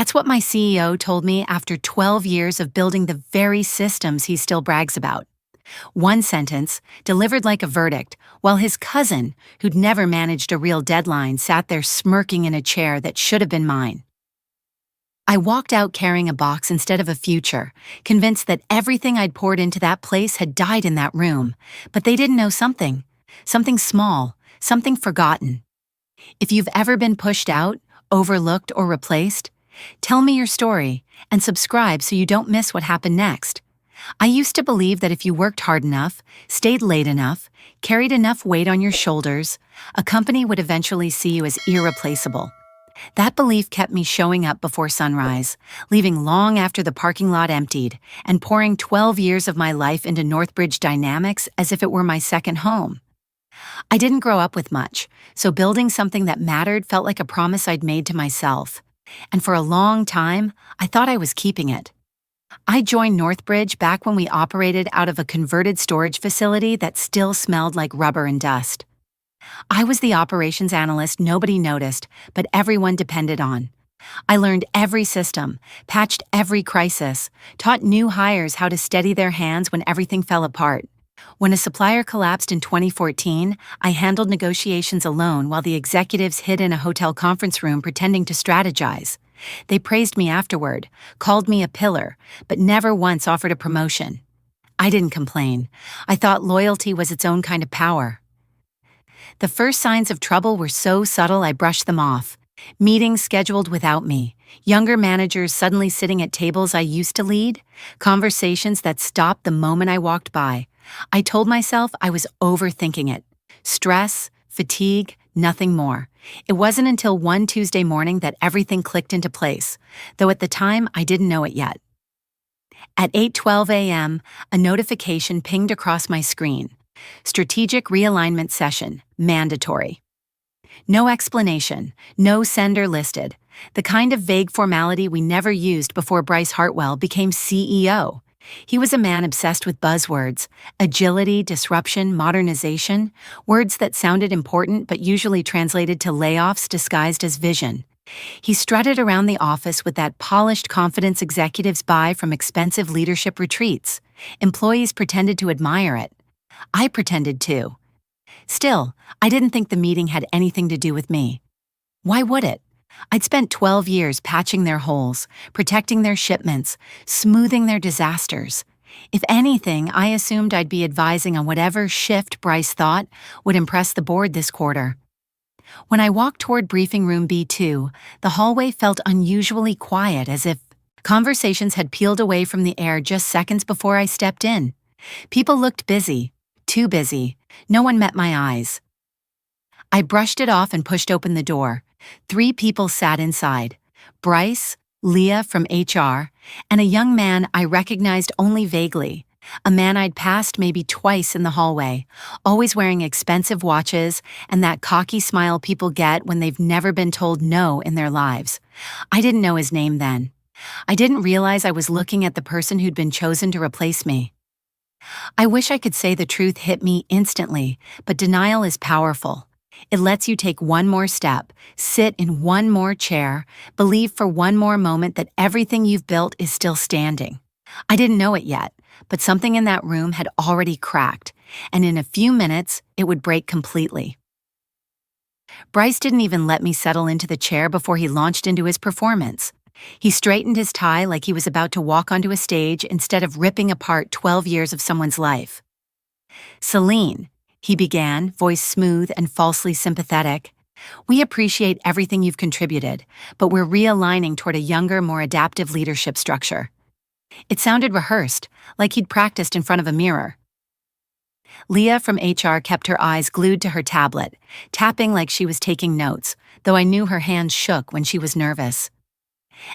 That's what my CEO told me after 12 years of building the very systems he still brags about. One sentence, delivered like a verdict, while his cousin, who'd never managed a real deadline, sat there smirking in a chair that should have been mine. I walked out carrying a box instead of a future, convinced that everything I'd poured into that place had died in that room, but they didn't know something small, something forgotten. If you've ever been pushed out, overlooked, or replaced, tell me your story and subscribe so you don't miss what happened next. I used to believe that if you worked hard enough, stayed late enough, carried enough weight on your shoulders, a company would eventually see you as irreplaceable. That belief kept me showing up before sunrise, leaving long after the parking lot emptied, and pouring 12 years of my life into NorthBridge dynamics as if it were my second home. I didn't grow up with much, so building something that mattered felt like a promise I'd made to myself. And for a long time, I thought I was keeping it. I joined NorthBridge back when we operated out of a converted storage facility that still smelled like rubber and dust. I was the operations analyst nobody noticed, but everyone depended on. I learned every system, patched every crisis, taught new hires how to steady their hands when everything fell apart. When a supplier collapsed in 2014, I handled negotiations alone while the executives hid in a hotel conference room pretending to strategize. They praised me afterward, called me a pillar, but never once offered a promotion. I didn't complain. I thought loyalty was its own kind of power. The first signs of trouble were so subtle I brushed them off. Meetings scheduled without me, younger managers suddenly sitting at tables I used to lead, conversations that stopped the moment I walked by. I told myself I was overthinking it. Stress, fatigue, nothing more. It wasn't until one Tuesday morning that everything clicked into place, though at the time I didn't know it yet. At 8:12 a.m., a notification pinged across my screen. Strategic realignment session, mandatory. No explanation, no sender listed. The kind of vague formality we never used before Bryce Hartwell became CEO. He was a man obsessed with buzzwords, agility, disruption, modernization, words that sounded important but usually translated to layoffs disguised as vision. He strutted around the office with that polished confidence executives buy from expensive leadership retreats. Employees pretended to admire it. I pretended too. Still, I didn't think the meeting had anything to do with me. Why would it? I'd spent 12 years patching their holes, protecting their shipments, smoothing their disasters. If anything, I assumed I'd be advising on whatever shift Bryce thought would impress the board this quarter. When I walked toward briefing room B2, the hallway felt unusually quiet, as if conversations had peeled away from the air just seconds before I stepped in. People looked busy, too busy. No one met my eyes. I brushed it off and pushed open the door. 3 people sat inside: Bryce, Leah from HR, and a young man I recognized only vaguely. A man I'd passed maybe twice in the hallway, always wearing expensive watches and that cocky smile people get when they've never been told no in their lives. I didn't know his name then. I didn't realize I was looking at the person who'd been chosen to replace me. I wish I could say the truth hit me instantly, but denial is powerful. It lets you take one more step, sit in one more chair, believe for one more moment that everything you've built is still standing. I didn't know it yet, but something in that room had already cracked, and in a few minutes, it would break completely. Bryce didn't even let me settle into the chair before he launched into his performance. He straightened his tie like he was about to walk onto a stage instead of ripping apart 12 years of someone's life. "Celine," he began, voice smooth and falsely sympathetic, "we appreciate everything you've contributed, but we're realigning toward a younger, more adaptive leadership structure." It sounded rehearsed, like he'd practiced in front of a mirror. Leah from HR kept her eyes glued to her tablet, tapping like she was taking notes, though I knew her hands shook when she was nervous.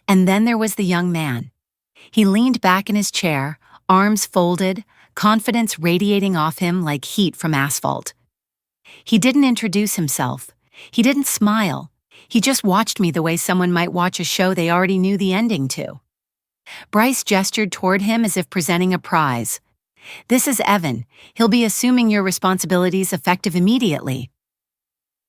And then there was the young man. He leaned back in his chair, arms folded, confidence radiating off him like heat from asphalt. He didn't introduce himself. He didn't smile. He just watched me the way someone might watch a show they already knew the ending to. Bryce gestured toward him as if presenting a prize. "This is Evan. He'll be assuming your responsibilities effective immediately."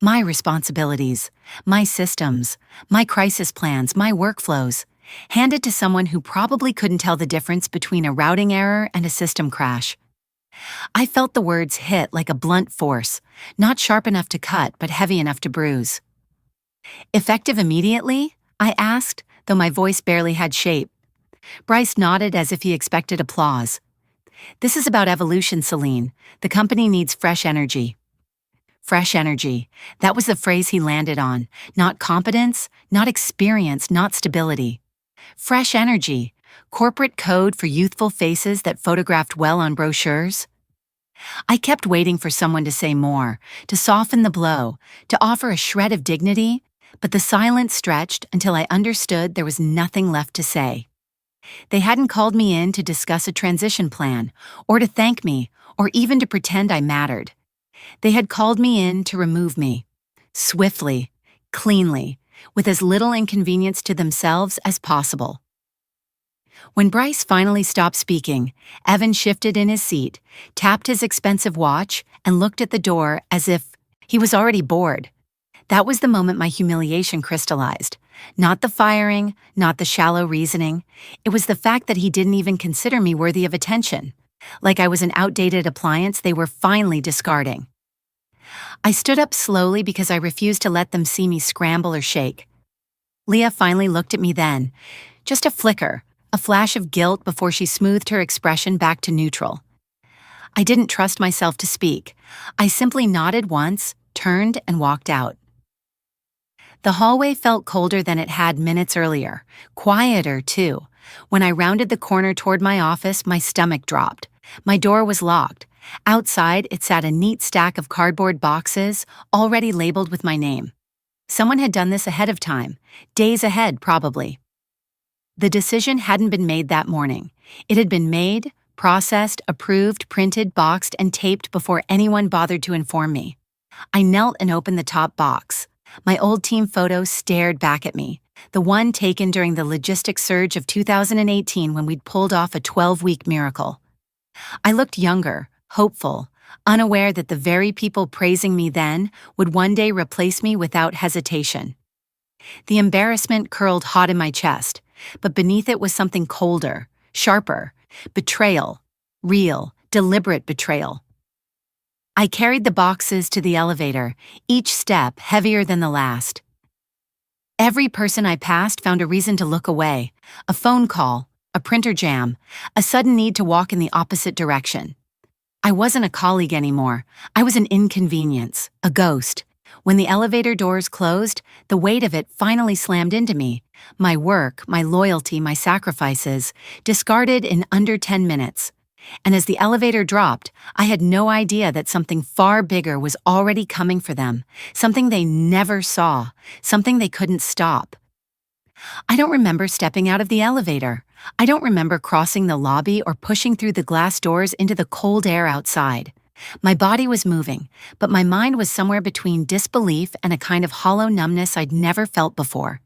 My responsibilities, my systems, my crisis plans, my workflows, handed to someone who probably couldn't tell the difference between a routing error and a system crash. I felt the words hit like a blunt force, not sharp enough to cut, but heavy enough to bruise. Effective immediately? I asked, though my voice barely had shape. Bryce nodded as if he expected applause. This is about evolution, Celine. The company needs fresh energy. Fresh energy. That was the phrase he landed on. Not competence, not experience, not stability. Fresh energy. Corporate code for youthful faces that photographed well on brochures. I kept waiting for someone to say more, to soften the blow, to offer a shred of dignity, but the silence stretched until I understood there was nothing left to say. They hadn't called me in to discuss a transition plan, or to thank me, or even to pretend I mattered. They had called me in to remove me. Swiftly, cleanly, with as little inconvenience to themselves as possible. When Bryce finally stopped speaking, Evan shifted in his seat, tapped his expensive watch, and looked at the door as if he was already bored. That was the moment my humiliation crystallized. Not the firing, not the shallow reasoning. It was the fact that he didn't even consider me worthy of attention. Like I was an outdated appliance they were finally discarding. I stood up slowly because I refused to let them see me scramble or shake. Leah finally looked at me then. Just a flicker, a flash of guilt before she smoothed her expression back to neutral. I didn't trust myself to speak. I simply nodded once, turned, and walked out. The hallway felt colder than it had minutes earlier, quieter too. When I rounded the corner toward my office, my stomach dropped. My door was locked. Outside, it sat a neat stack of cardboard boxes, already labeled with my name. Someone had done this ahead of time, days ahead probably. The decision hadn't been made that morning. It had been made, processed, approved, printed, boxed, and taped before anyone bothered to inform me. I knelt and opened the top box. My old team photo stared back at me, the one taken during the logistics surge of 2018 when we'd pulled off a 12-week miracle. I looked younger, hopeful, unaware that the very people praising me then would one day replace me without hesitation. The embarrassment curled hot in my chest, but beneath it was something colder, sharper, betrayal, real, deliberate betrayal. I carried the boxes to the elevator, each step heavier than the last. Every person I passed found a reason to look away, a phone call, a printer jam, a sudden need to walk in the opposite direction. I wasn't a colleague anymore. I was an inconvenience, a ghost. When the elevator doors closed, the weight of it finally slammed into me. My work, my loyalty, my sacrifices, discarded in under 10 minutes. And as the elevator dropped, I had no idea that something far bigger was already coming for them, something they never saw, something they couldn't stop. I don't remember stepping out of the elevator. I don't remember crossing the lobby or pushing through the glass doors into the cold air outside. My body was moving, but my mind was somewhere between disbelief and a kind of hollow numbness I'd never felt before.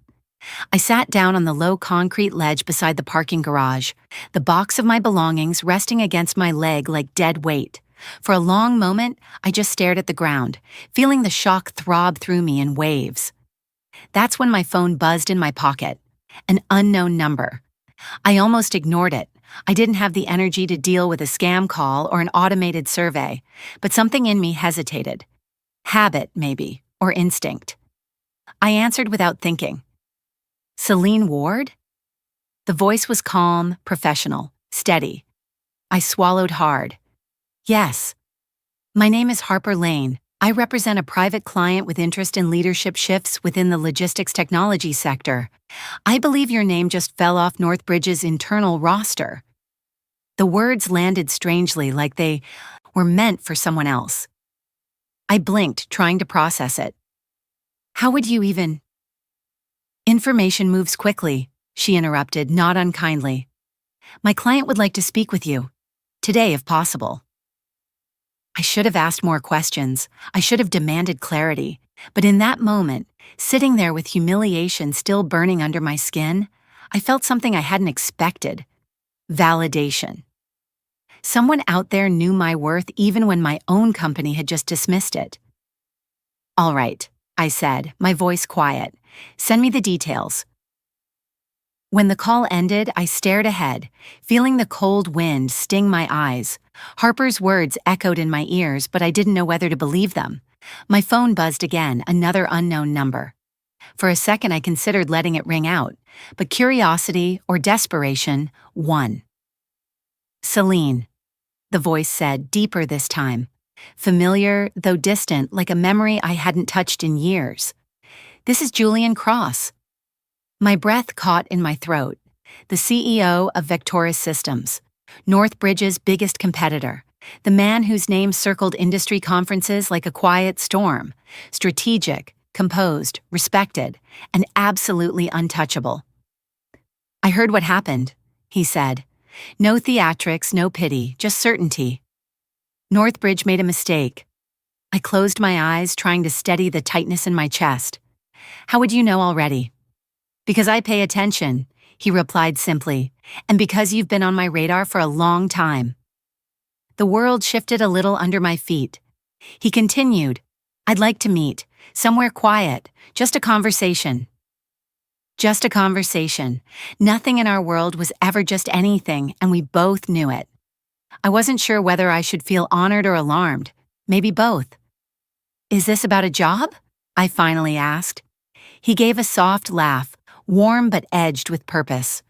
I sat down on the low concrete ledge beside the parking garage, the box of my belongings resting against my leg like dead weight. For a long moment, I just stared at the ground, feeling the shock throb through me in waves. That's when my phone buzzed in my pocket. An unknown number. I almost ignored it. I didn't have the energy to deal with a scam call or an automated survey, but something in me hesitated. Habit, maybe, or instinct. I answered without thinking. Celine Ward? The voice was calm, professional, steady. I swallowed hard. Yes. My name is Harper Lane. I represent a private client with interest in leadership shifts within the logistics technology sector. I believe your name just fell off NorthBridge's internal roster. The words landed strangely, like they were meant for someone else. I blinked, trying to process it. How would you even... Information moves quickly, she interrupted, not unkindly. My client would like to speak with you. Today, if possible. I should have asked more questions. I should have demanded clarity. But in that moment, sitting there with humiliation still burning under my skin, I felt something I hadn't expected. Validation. Someone out there knew my worth even when my own company had just dismissed it. All right, I said, my voice quiet. Send me the details. When the call ended, I stared ahead, feeling the cold wind sting my eyes. Harper's words echoed in my ears, but I didn't know whether to believe them. My phone buzzed again, another unknown number. For a second, I considered letting it ring out, but curiosity or desperation won. Celine, the voice said, deeper this time. Familiar, though distant, like a memory I hadn't touched in years. This is Julian Cross. My breath caught in my throat. The CEO of Vectoris Systems, NorthBridge's biggest competitor. The man whose name circled industry conferences like a quiet storm. Strategic, composed, respected, and absolutely untouchable. I heard what happened, he said. No theatrics, no pity, just certainty. NorthBridge made a mistake. I closed my eyes, trying to steady the tightness in my chest. How would you know already? Because I pay attention, he replied simply, and because you've been on my radar for a long time. The world shifted a little under my feet. He continued, I'd like to meet, somewhere quiet, just a conversation. Just a conversation. Nothing in our world was ever just anything, and we both knew it. I wasn't sure whether I should feel honored or alarmed, maybe both. Is this about a job? I finally asked. He gave a soft laugh, warm but edged with purpose.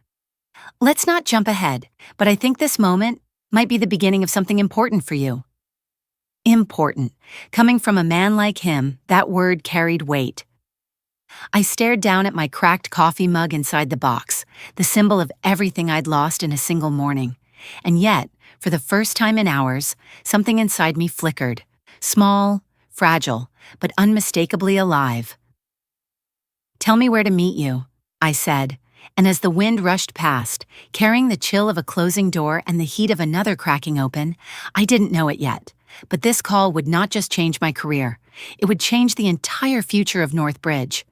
Let's not jump ahead, but I think this moment might be the beginning of something important for you. Important. Coming from a man like him, that word carried weight. I stared down at my cracked coffee mug inside the box, the symbol of everything I'd lost in a single morning. And yet, for the first time in hours, something inside me flickered. Small, fragile, but unmistakably alive. Tell me where to meet you, I said, and as the wind rushed past, carrying the chill of a closing door and the heat of another cracking open, I didn't know it yet, but this call would not just change my career, it would change the entire future of NorthBridge.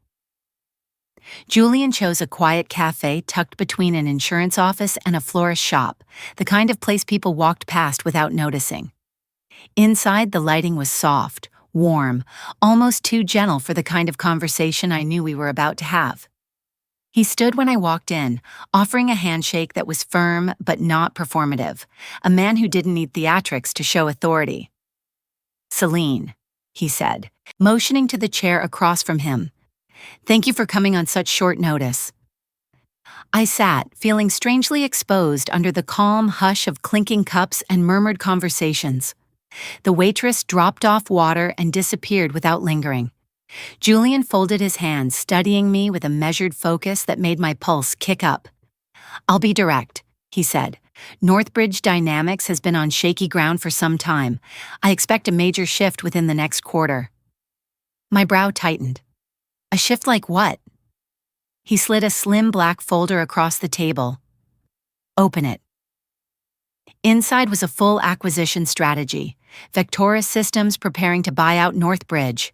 Julian chose a quiet cafe tucked between an insurance office and a florist shop, the kind of place people walked past without noticing. Inside, the lighting was soft, warm, almost too gentle for the kind of conversation I knew we were about to have. He stood when I walked in, offering a handshake that was firm but not performative, a man who didn't need theatrics to show authority. Celine, he said, motioning to the chair across from him. Thank you for coming on such short notice. I sat, feeling strangely exposed under the calm hush of clinking cups and murmured conversations. The waitress dropped off water and disappeared without lingering. Julian folded his hands, studying me with a measured focus that made my pulse kick up. I'll be direct, he said. NorthBridge Dynamics has been on shaky ground for some time. I expect a major shift within the next quarter. My brow tightened. A shift like what? He slid a slim black folder across the table. Open it. Inside was a full acquisition strategy. Vectoris Systems preparing to buy out NorthBridge.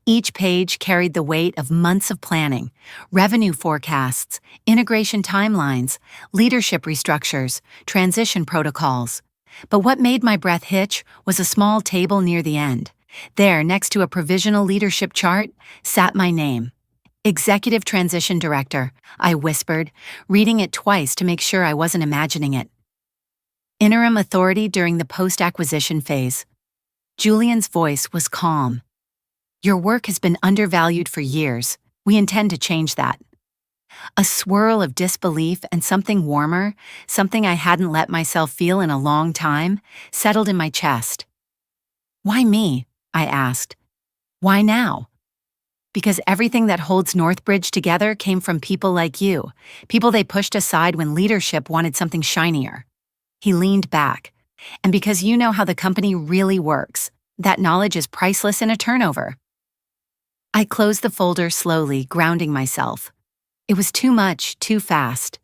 Each page carried the weight of months of planning, revenue forecasts, integration timelines, leadership restructures, transition protocols. But what made my breath hitch was a small table near the end. There, next to a provisional leadership chart, sat my name. Executive Transition Director, I whispered, reading it twice to make sure I wasn't imagining it. Interim authority during the post-acquisition phase. Julian's voice was calm. Your work has been undervalued for years. We intend to change that. A swirl of disbelief and something warmer, something I hadn't let myself feel in a long time, settled in my chest. Why me? I asked. Why now? Because everything that holds NorthBridge together came from people like you, people they pushed aside when leadership wanted something shinier. He leaned back. And because you know how the company really works, that knowledge is priceless in a turnover. I closed the folder slowly, grounding myself. It was too much, too fast.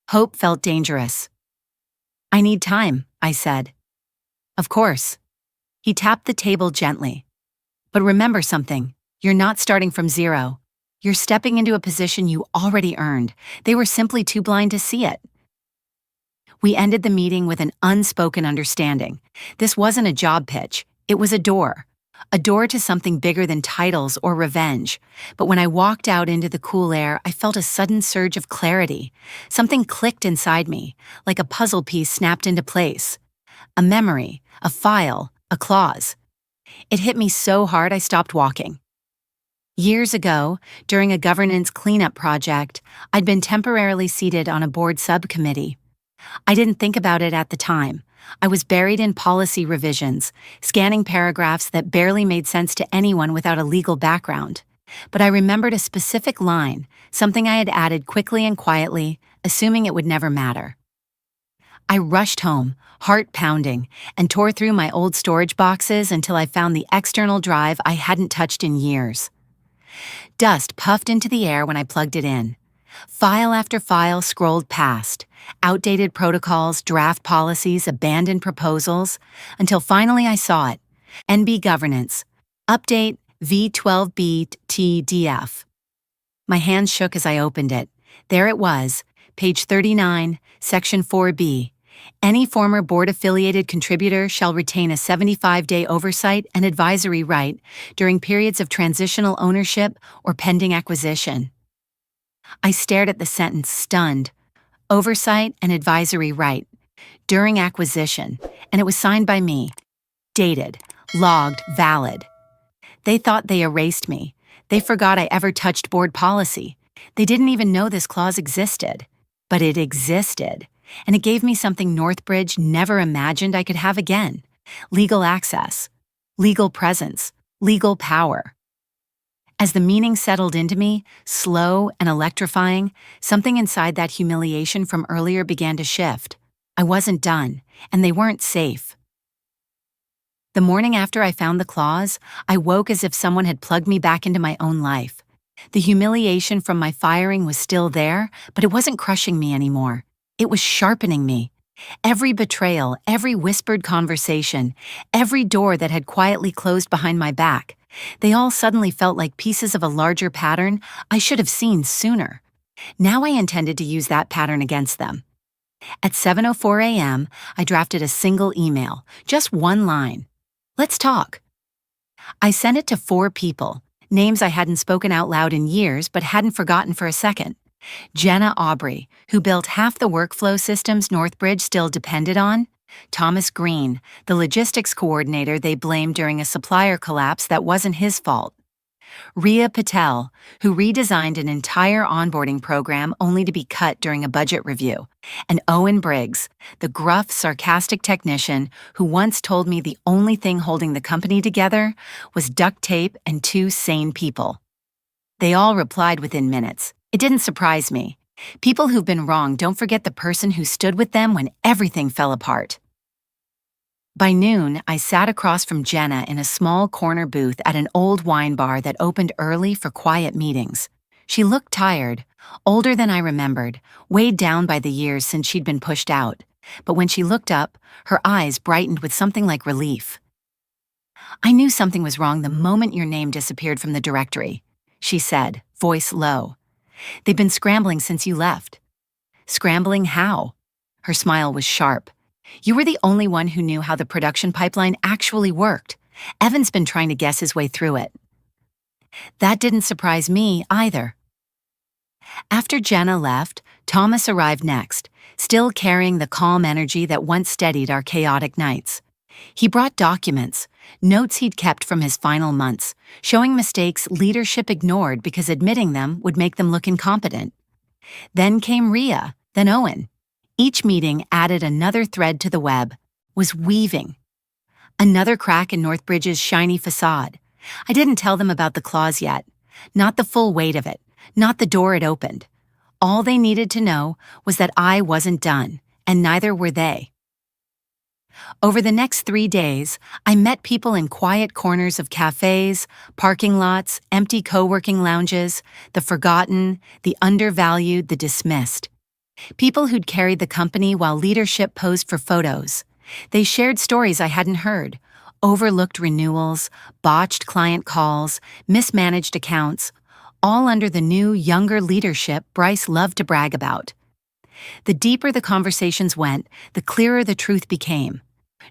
Hope felt dangerous. I need time, I said. Of course. He tapped the table gently. But remember something, you're not starting from zero. You're stepping into a position you already earned. They were simply too blind to see it. We ended the meeting with an unspoken understanding. This wasn't a job pitch, it was a door. a door to something bigger than titles or revenge. But when I walked out into the cool air, I felt a sudden surge of clarity. Something clicked inside me, like a puzzle piece snapped into place. A memory, a file, a clause. It hit me so hard I stopped walking. Years ago, during a governance cleanup project, I'd been temporarily seated on a board subcommittee. I didn't think about it at the time. I was buried in policy revisions, scanning paragraphs that barely made sense to anyone without a legal background. But I remembered a specific line, something I had added quickly and quietly, assuming it would never matter. I rushed home, heart pounding, and tore through my old storage boxes until I found the external drive I hadn't touched in years. Dust puffed into the air when I plugged it in. File after file scrolled past, outdated protocols, draft policies, abandoned proposals, until finally I saw it. NB Governance. Update V12B TDF. My hands shook as I opened it. There it was, page 39, section 4B. Any former board-affiliated contributor shall retain a 75-day oversight and advisory right during periods of transitional ownership or pending acquisition. I stared at the sentence, stunned. Oversight and advisory right, during acquisition, and it was signed by me. Dated, logged, valid. They thought they erased me. They forgot I ever touched board policy. They didn't even know this clause existed. But it existed, and it gave me something NorthBridge never imagined I could have again. Legal access, legal presence, legal power. As the meaning settled into me, slow and electrifying, something inside that humiliation from earlier began to shift. I wasn't done, and they weren't safe. The morning after I found the clause, I woke as if someone had plugged me back into my own life. The humiliation from my firing was still there, but it wasn't crushing me anymore. It was sharpening me. Every betrayal, every whispered conversation, every door that had quietly closed behind my back, they all suddenly felt like pieces of a larger pattern I should have seen sooner. Now I intended to use that pattern against them. At 7:04 a.m., I drafted a single email, just one line. Let's talk. I sent it to 4 people, names I hadn't spoken out loud in years but hadn't forgotten for a second. Jenna Aubrey, who built half the workflow systems NorthBridge still depended on. Thomas Green, the logistics coordinator they blamed during a supplier collapse that wasn't his fault. Ria Patel, who redesigned an entire onboarding program only to be cut during a budget review. And Owen Briggs, the gruff, sarcastic technician who once told me the only thing holding the company together was duct tape and 2 sane people. They all replied within minutes. It didn't surprise me. People who've been wrong don't forget the person who stood with them when everything fell apart. By noon, I sat across from Jenna in a small corner booth at an old wine bar that opened early for quiet meetings. She looked tired, older than I remembered, weighed down by the years since she'd been pushed out. But when she looked up, her eyes brightened with something like relief. "I knew something was wrong the moment your name disappeared from the directory," she said, voice low. "They've been scrambling since you left." "Scrambling how?" Her smile was sharp. "You were the only one who knew how the production pipeline actually worked. Evan's been trying to guess his way through it." That didn't surprise me either. After Jenna left, Thomas arrived next, still carrying the calm energy that once steadied our chaotic nights. He brought documents, notes he'd kept from his final months, showing mistakes leadership ignored because admitting them would make them look incompetent. Then came Ria, then Owen. Each meeting added another thread to the web, was weaving. Another crack in NorthBridge's shiny facade. I didn't tell them about the clause yet. Not the full weight of it, not the door it opened. All they needed to know was that I wasn't done, and neither were they. Over the next 3 days, I met people in quiet corners of cafes, parking lots, empty co-working lounges, the forgotten, the undervalued, the dismissed. People who'd carried the company while leadership posed for photos. They shared stories I hadn't heard, overlooked renewals, botched client calls, mismanaged accounts, all under the new, younger leadership Bryce loved to brag about. The deeper the conversations went, the clearer the truth became.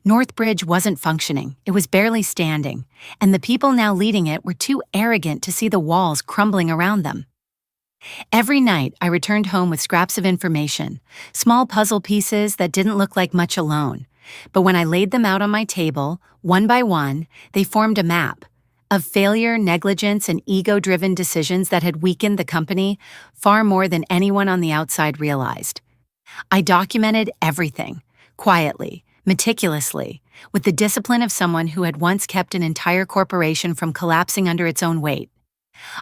NorthBridge wasn't functioning, it was barely standing, and the people now leading it were too arrogant to see the walls crumbling around them. Every night, I returned home with scraps of information, small puzzle pieces that didn't look like much alone. But when I laid them out on my table, one by one, they formed a map of failure, negligence, and ego-driven decisions that had weakened the company far more than anyone on the outside realized. I documented everything, quietly, meticulously, with the discipline of someone who had once kept an entire corporation from collapsing under its own weight.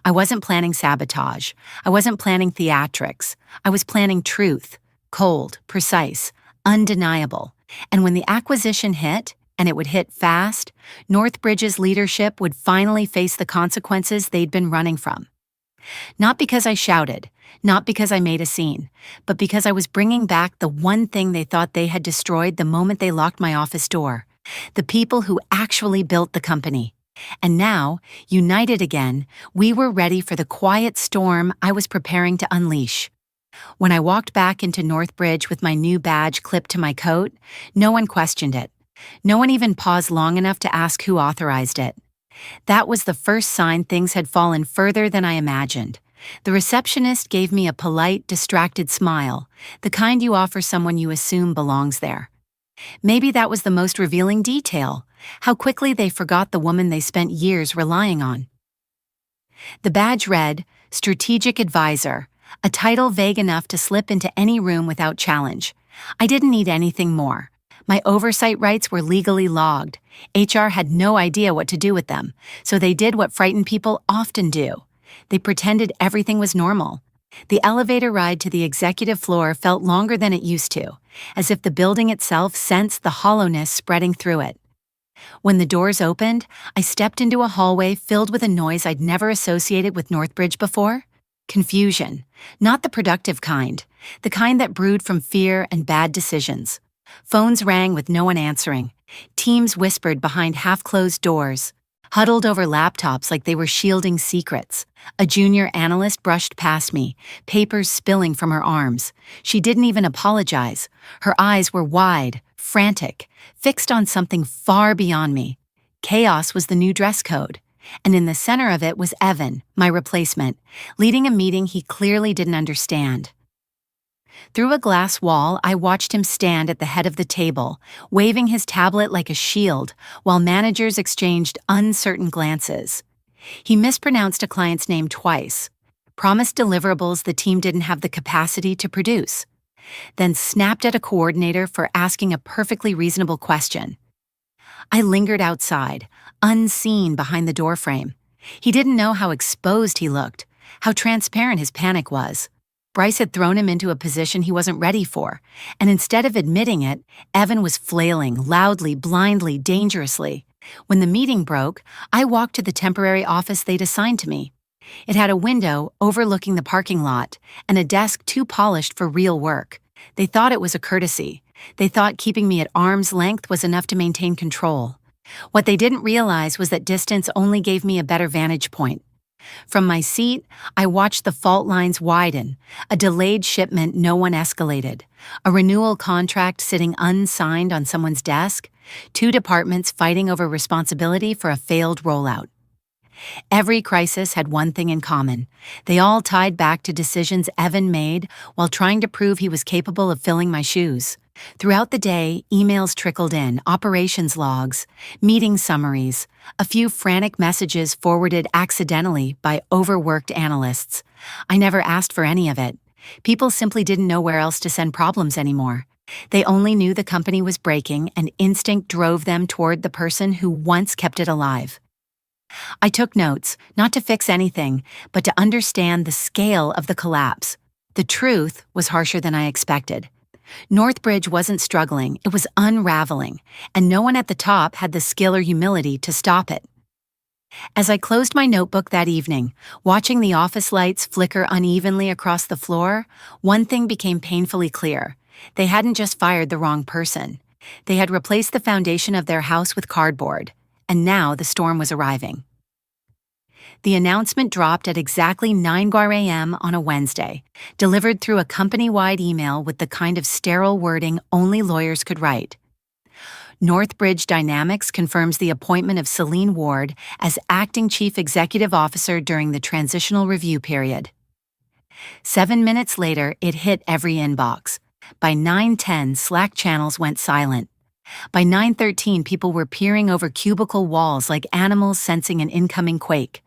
I wasn't planning sabotage. I wasn't planning theatrics. I was planning truth, cold, precise, undeniable. And when the acquisition hit, and it would hit fast, NorthBridge's leadership would finally face the consequences they'd been running from. Not because I shouted, not because I made a scene, but because I was bringing back the one thing they thought they had destroyed the moment they locked my office door: the people who actually built the company. And now, united again, we were ready for the quiet storm I was preparing to unleash. When I walked back into NorthBridge with my new badge clipped to my coat, no one questioned it. No one even paused long enough to ask who authorized it. That was the first sign things had fallen further than I imagined. The receptionist gave me a polite, distracted smile, the kind you offer someone you assume belongs there. Maybe that was the most revealing detail, how quickly they forgot the woman they spent years relying on. The badge read, Strategic Advisor, a title vague enough to slip into any room without challenge. I didn't need anything more. My oversight rights were legally logged. HR had no idea what to do with them, so they did what frightened people often do. They pretended everything was normal. The elevator ride to the executive floor felt longer than it used to, as if the building itself sensed the hollowness spreading through it. When the doors opened, I stepped into a hallway filled with a noise I'd never associated with NorthBridge before. Confusion. Not the productive kind, the kind that brewed from fear and bad decisions. Phones rang with no one answering. Teams whispered behind half-closed doors, huddled over laptops like they were shielding secrets. A junior analyst brushed past me, papers spilling from her arms. She didn't even apologize. Her eyes were wide, frantic, fixed on something far beyond me. Chaos was the new dress code, and in the center of it was Evan, my replacement, leading a meeting he clearly didn't understand. Through a glass wall, I watched him stand at the head of the table, waving his tablet like a shield, while managers exchanged uncertain glances. He mispronounced a client's name twice, promised deliverables the team didn't have the capacity to produce, then snapped at a coordinator for asking a perfectly reasonable question. I lingered outside, unseen behind the doorframe. He didn't know how exposed he looked, how transparent his panic was. Bryce had thrown him into a position he wasn't ready for, and instead of admitting it, Evan was flailing, loudly, blindly, dangerously. When the meeting broke, I walked to the temporary office they'd assigned to me. It had a window overlooking the parking lot and a desk too polished for real work. They thought it was a courtesy. They thought keeping me at arm's length was enough to maintain control. What they didn't realize was that distance only gave me a better vantage point. From my seat, I watched the fault lines widen, a delayed shipment no one escalated, a renewal contract sitting unsigned on someone's desk, two departments fighting over responsibility for a failed rollout. Every crisis had one thing in common. They all tied back to decisions Evan made while trying to prove he was capable of filling my shoes. Throughout the day, emails trickled in, operations logs, meeting summaries, a few frantic messages forwarded accidentally by overworked analysts. I never asked for any of it. People simply didn't know where else to send problems anymore. They only knew the company was breaking, and instinct drove them toward the person who once kept it alive. I took notes, not to fix anything, but to understand the scale of the collapse. The truth was harsher than I expected. NorthBridge wasn't struggling, it was unraveling, and no one at the top had the skill or humility to stop it. As I closed my notebook that evening, watching the office lights flicker unevenly across the floor, one thing became painfully clear. They hadn't just fired the wrong person. They had replaced the foundation of their house with cardboard, and now the storm was arriving. The announcement dropped at exactly 9 a.m. on a Wednesday, delivered through a company-wide email with the kind of sterile wording only lawyers could write. NorthBridge Dynamics confirms the appointment of Celine Ward as acting chief executive officer during the transitional review period. 7 minutes later, it hit every inbox. By 9:10, Slack channels went silent. By 9:13, people were peering over cubicle walls like animals sensing an incoming quake.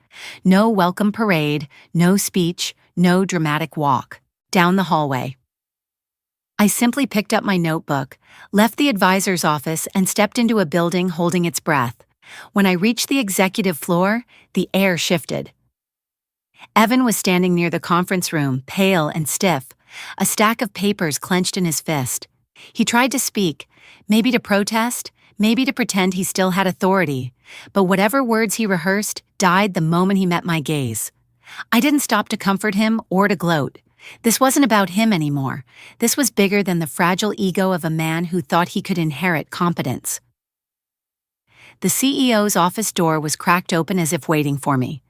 No welcome parade, no speech, no dramatic walk. Down the hallway. I simply picked up my notebook, left the advisor's office, and stepped into a building holding its breath. When I reached the executive floor, the air shifted. Evan was standing near the conference room, pale and stiff, a stack of papers clenched in his fist. He tried to speak, maybe to protest, maybe to pretend he still had authority, but whatever words he rehearsed died the moment he met my gaze. I didn't stop to comfort him or to gloat. This wasn't about him anymore. This was bigger than the fragile ego of a man who thought he could inherit competence. The CEO's office door was cracked open as if waiting for me.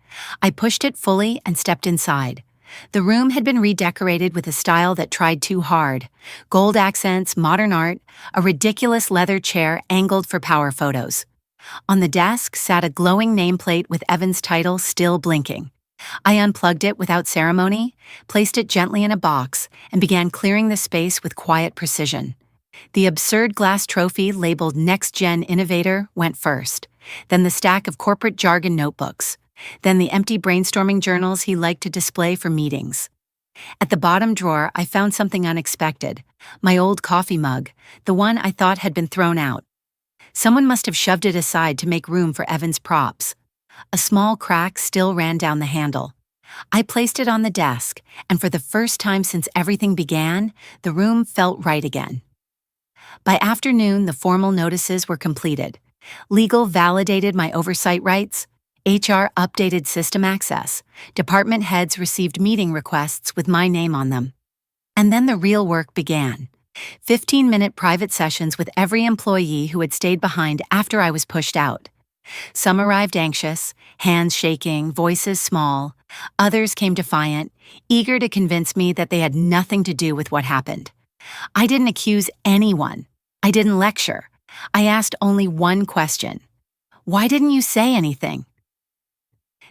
I pushed it fully and stepped inside. The room had been redecorated with a style that tried too hard. Gold accents, modern art, a ridiculous leather chair angled for power photos. On the desk sat a glowing nameplate with Evan's title still blinking. I unplugged it without ceremony, placed it gently in a box, and began clearing the space with quiet precision. The absurd glass trophy labeled Next Gen Innovator went first, then the stack of corporate jargon notebooks, then the empty brainstorming journals he liked to display for meetings. At the bottom drawer, I found something unexpected, my old coffee mug, the one I thought had been thrown out. Someone must have shoved it aside to make room for Evan's props. A small crack still ran down the handle. I placed it on the desk, and for the first time since everything began, the room felt right again. By afternoon, the formal notices were completed. Legal validated my oversight rights. HR updated system access. Department heads received meeting requests with my name on them. And then the real work began. 15-minute private sessions with every employee who had stayed behind after I was pushed out. Some arrived anxious, hands shaking, voices small. Others came defiant, eager to convince me that they had nothing to do with what happened. I didn't accuse anyone. I didn't lecture. I asked only one question. Why didn't you say anything?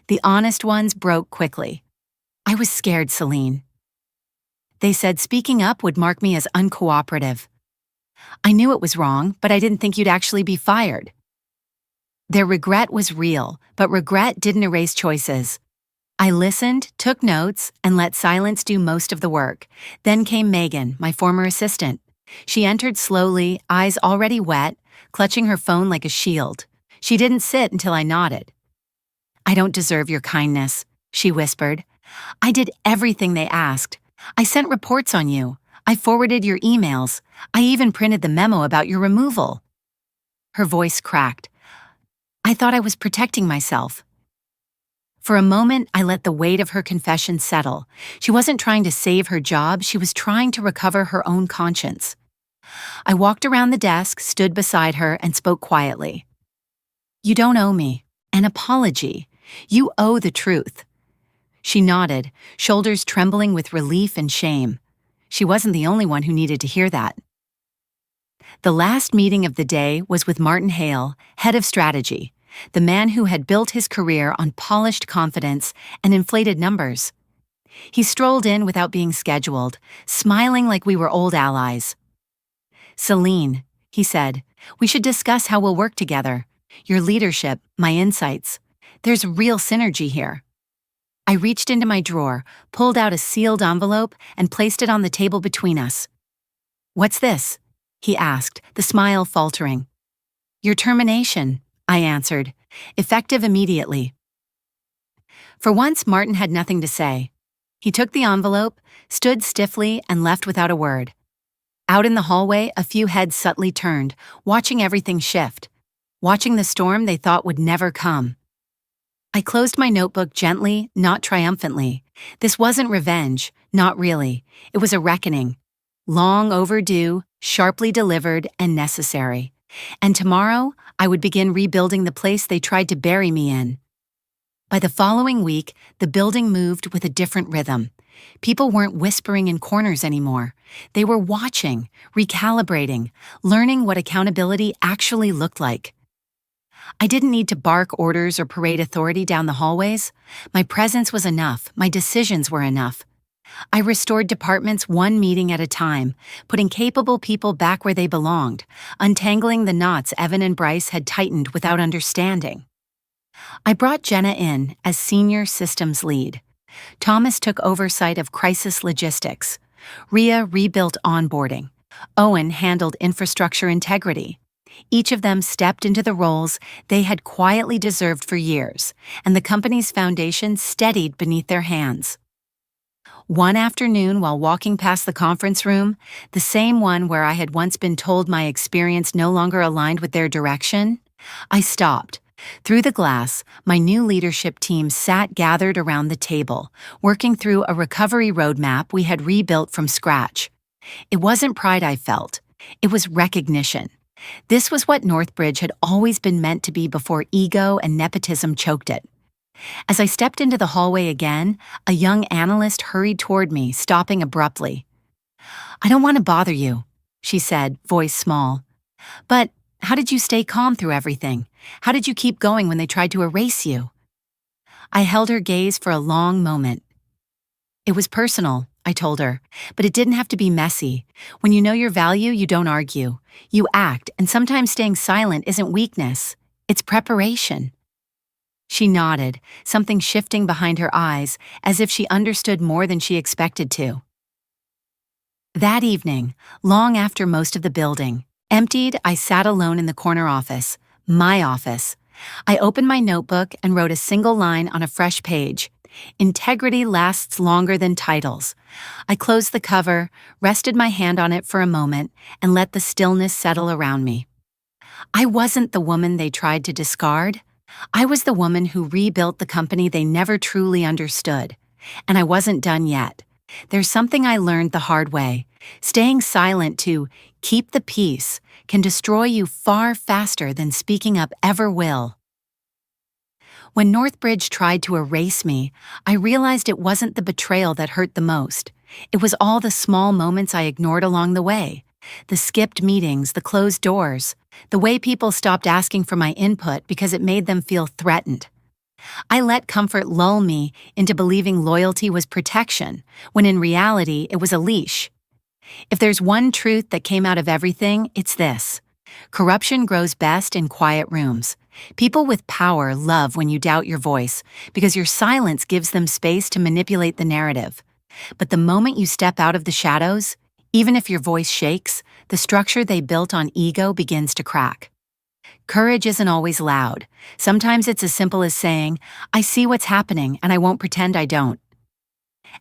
The honest ones broke quickly. I was scared, Celine. They said speaking up would mark me as uncooperative. I knew it was wrong, but I didn't think you'd actually be fired. Their regret was real, but regret didn't erase choices. I listened, took notes, and let silence do most of the work. Then came Megan, my former assistant. She entered slowly, eyes already wet, clutching her phone like a shield. She didn't sit until I nodded. I don't deserve your kindness, she whispered. I did everything they asked. I sent reports on you. I forwarded your emails. I even printed the memo about your removal. Her voice cracked. I thought I was protecting myself. For a moment, I let the weight of her confession settle. She wasn't trying to save her job, she was trying to recover her own conscience. I walked around the desk, stood beside her, and spoke quietly. You don't owe me an apology. You owe the truth. She nodded, shoulders trembling with relief and shame. She wasn't the only one who needed to hear that. The last meeting of the day was with Martin Hale, head of strategy, the man who had built his career on polished confidence and inflated numbers. He strolled in without being scheduled, smiling like we were old allies. Celine, he said, we should discuss how we'll work together. Your leadership, my insights. There's real synergy here. I reached into my drawer, pulled out a sealed envelope, and placed it on the table between us. What's this? He asked, the smile faltering. Your termination, I answered, effective immediately. For once, Martin had nothing to say. He took the envelope, stood stiffly, and left without a word. Out in the hallway, a few heads subtly turned, watching everything shift, watching the storm they thought would never come. I closed my notebook gently, not triumphantly. This wasn't revenge, not really. It was a reckoning. Long overdue, sharply delivered, and necessary. And tomorrow, I would begin rebuilding the place they tried to bury me in. By the following week, the building moved with a different rhythm. People weren't whispering in corners anymore. They were watching, recalibrating, learning what accountability actually looked like. I didn't need to bark orders or parade authority down the hallways. My presence was enough. My decisions were enough. I restored departments one meeting at a time, putting capable people back where they belonged, untangling the knots Evan and Bryce had tightened without understanding. I brought Jenna in as senior systems lead. Thomas took oversight of crisis logistics. Rhea rebuilt onboarding. Owen handled infrastructure integrity. Each of them stepped into the roles they had quietly deserved for years, and the company's foundation steadied beneath their hands. One afternoon, while walking past the conference room, the same one where I had once been told my experience no longer aligned with their direction, I stopped. Through the glass, my new leadership team sat gathered around the table, working through a recovery roadmap we had rebuilt from scratch. It wasn't pride I felt. It was recognition. This was what NorthBridge had always been meant to be before ego and nepotism choked it. As I stepped into the hallway again, a young analyst hurried toward me, stopping abruptly. "I don't want to bother you," she said, voice small. "But how did you stay calm through everything? How did you keep going when they tried to erase you?" I held her gaze for a long moment. "It was personal," I told her, "but it didn't have to be messy. When you know your value, you don't argue. You act, and sometimes staying silent isn't weakness. It's preparation." She nodded, something shifting behind her eyes, as if she understood more than she expected to. That evening, long after most of the building emptied, I sat alone in the corner office, my office. I opened my notebook and wrote a single line on a fresh page. "Integrity lasts longer than titles." I closed the cover, rested my hand on it for a moment, and let the stillness settle around me. I wasn't the woman they tried to discard. I was the woman who rebuilt the company they never truly understood. And I wasn't done yet. There's something I learned the hard way. Staying silent to keep the peace can destroy you far faster than speaking up ever will. When NorthBridge tried to erase me, I realized it wasn't the betrayal that hurt the most. It was all the small moments I ignored along the way. The skipped meetings, the closed doors, the way people stopped asking for my input because it made them feel threatened. I let comfort lull me into believing loyalty was protection, when in reality it was a leash. If there's one truth that came out of everything, it's this. Corruption grows best in quiet rooms. People with power love when you doubt your voice, because your silence gives them space to manipulate the narrative. But the moment you step out of the shadows, even if your voice shakes, the structure they built on ego begins to crack. Courage isn't always loud. Sometimes it's as simple as saying, "I see what's happening and I won't pretend I don't."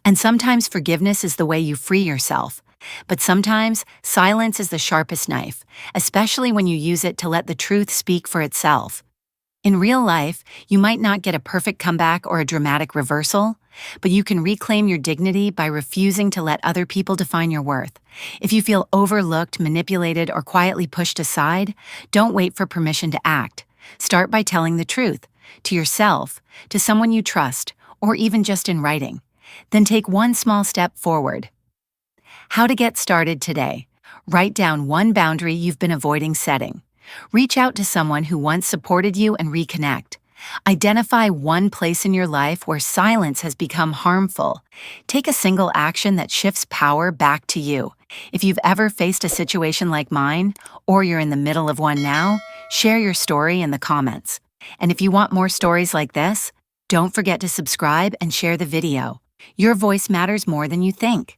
And sometimes forgiveness is the way you free yourself. But sometimes silence is the sharpest knife, especially when you use it to let the truth speak for itself. In real life, you might not get a perfect comeback or a dramatic reversal, but you can reclaim your dignity by refusing to let other people define your worth. If you feel overlooked, manipulated, or quietly pushed aside, don't wait for permission to act. Start by telling the truth, to yourself, to someone you trust, or even just in writing. Then take one small step forward. How to get started today. Write down one boundary you've been avoiding setting. Reach out to someone who once supported you and reconnect. Identify one place in your life where silence has become harmful. Take a single action that shifts power back to you. If you've ever faced a situation like mine, or you're in the middle of one now, share your story in the comments. And if you want more stories like this, don't forget to subscribe and share the video. Your voice matters more than you think.